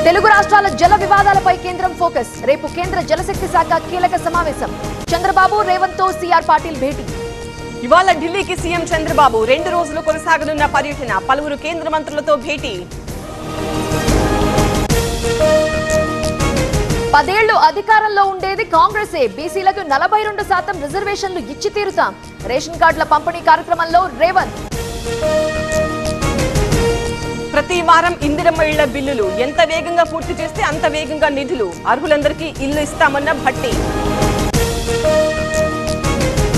తెలుగు రాష్ట్రాల జల వివాదాలపై కేంద్రం ఫోకస్. రేపు కేంద్ర జలశక్తి శాఖ కీలక సమావేశం. చంద్రబాబు రేవంత్ తో సిఆర్ పాటిల్ భేటీ. ఇవాళ ఢిల్లీకి సీఎం చంద్రబాబు 2 రోజులు కొనసాగనున్న పర్యటన. పలువురు కేంద్ర మంత్రులతో భేటీ. 10 ఏళ్లు అధికారంలో ఉండేది కాంగ్రెసే. బీసీలకు 42% రిజర్వేషన్లు ఇచ్చి తీరుతాం. రేషన్ కార్డుల పంపిణీ కార్యక్రమంలో రేవంత్. ప్రతి వారం ఇందిరమ్మ ఇళ్ల బిల్లులు ఎంత వేగంగా పూర్తి చేస్తే అంత వేగంగా నిధులు. అర్హులందరికీ ఇల్లు ఇస్తామన్న భట్టి.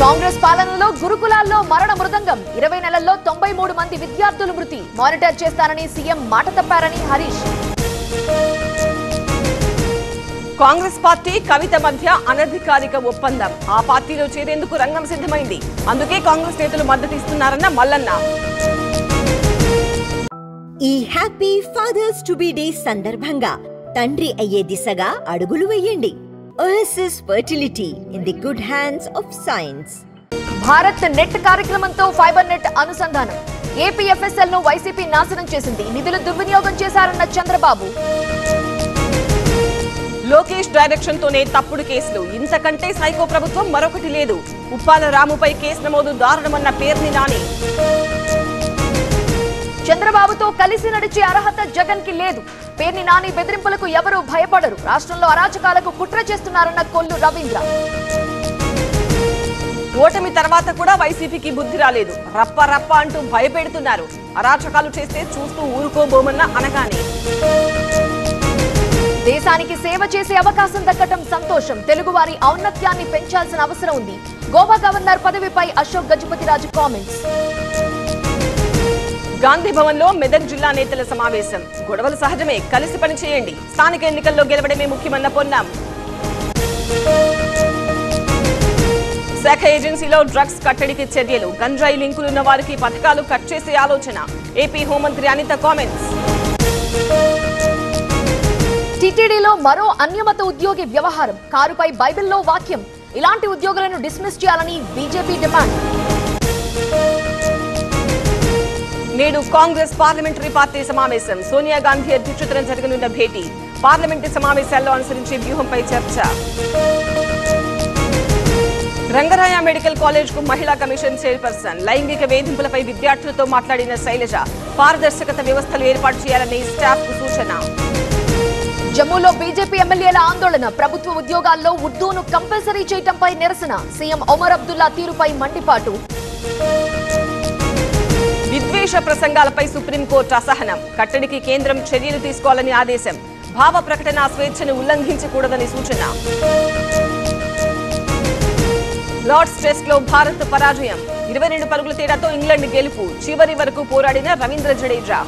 కాంగ్రెస్ పాలనలో గురుకులాల్లో మరణ మృదంగం. 20 నెలల్లో 93 మంది విద్యార్థులు మృతి. మానిటర్ చేస్తానని సీఎం మాట తప్పారని హరీష్. కాంగ్రెస్ పార్టీ కవిత మధ్య అనధికారిక ఒప్పందం. ఆ పార్టీలో చేరేందుకు రంగం సిద్ధమైంది. అందుకే కాంగ్రెస్ నేతలు మద్దతు ఇస్తున్నారన్న మల్లన్న. ఈ happy fathers to be day సందర్భంగా తండ్రి అయ్యే దిశగా అడుగులు వేయండి. OSS fertility in the good hands of science. Bharat net కార్యక్రమంతో ఫైబర్ నెట్ అనుసంధానం. ఏపీఎఫ్ఎస్ఎల్ ను వైసీపీ నాశనం చేసింది. నిధులు దుర్వినియోగం చేశారన్న చంద్రబాబు. లోకేష్ డైరెక్షన్ తోనే తప్పుడు కేసులు. ఇంతకంటే సైకో ప్రభుత్వం మరొకటి లేదు. ఉప్పాల రాముపై కేసు నమోదు దారుణమన్న పేర్ని నాని. చంద్రబాబుతో కలిసి నడిచే అర్హత జగన్ కి లేదు. పేర్ని నాని బెదిరింపులకు ఎవరూ భయపడరు. రాష్ట్రంలో అరాచకాలకు కుట్ర చేస్తున్నారన్న కొల్లు రవీంద్ర. ఓటమి తర్వాత కూడా వైసీపీకి బుద్ధి రాలేదు. రప్ప రప్ప అంటూ భయపెడుతున్నారు. అరాచకాలు చేస్తే చూస్తూ ఊరుకోబోమన్న అనగానే దేశానికి సేవ చేసే అవకాశం దక్కటం సంతోషం. తెలుగువారి ఔన్నత్యాన్ని పెంచాల్సిన అవసరం ఉంది. గోవా గవర్నర్ పదవిపై అశోక్ గజపతిరాజు కామెంట్స్. గాంధీ భవన్ లో మెదక్ జిల్లా నేతల సమావేశం. గొడవలు సహజమే, కలిసి పనిచేయండి. స్థానిక ఎన్నికల్లో గెలవడమే ముఖ్యమన్న పొన్నం. శాఖ ఏజెన్సీలో డ్రగ్స్ కట్టడికి చర్యలు. గంజాయి లింకులున్న వారికి పథకాలు కట్ చేసే ఆలోచన. ఏపీ హోంమంత్రి అనిత కామెంట్స్. టీటీడీలో మరో అన్యమత ఉద్యోగి వ్యవహారం. కారుపై బైబిల్లో వాక్యం. ఇలాంటి ఉద్యోగులను డిస్మిస్ చేయాలని బీజేపీ డిమాండ్. నేడు కాంగ్రెస్ పార్లమెంటరీ పార్టీ సమావేశం. సోనియా గాంధీ అధ్యక్షతన జరగనున్న భేటీ. పార్లమెంటు సమావేశాల్లో అనుసరించే వ్యూహంపై చర్చ. రంగరాయ మెడికల్ కాలేజ్ కు మహిళా కమిషన్ చైర్పర్సన్. లైంగిక వేధింపులపై విద్యార్థులతో మాట్లాడిన శైలజ. పారదర్శకత వ్యవస్థలు ఏర్పాటు చేయాలని స్టాఫ్ కు సూచన. జమ్మూలో బీజేపీ ఎమ్మెల్యేల ఆందోళన. ప్రభుత్వ ఉద్యోగాల్లో ఉర్దూను కంపల్సరీ చేయటంపై నిరసన. సీఎం ఒమర్ అబ్దుల్లా తీరుపై మండిపాటు. విద్వేష ప్రసంగాలపై సుప్రీంకోర్టు అసహనం. కట్టడికి కేంద్రం చర్యలు తీసుకోవాలని ఆదేశం. భావ ప్రకటన స్వేచ్ఛను ఉల్లంఘించకూడదని సూచన. లార్డ్స్ టెస్ట్ లో భారత్ పరాజయం. 22 పరుగుల తేడాతో ఇంగ్లాండ్ గెలుపు. చివరి వరకు పోరాడిన రవీంద్ర జడేజా.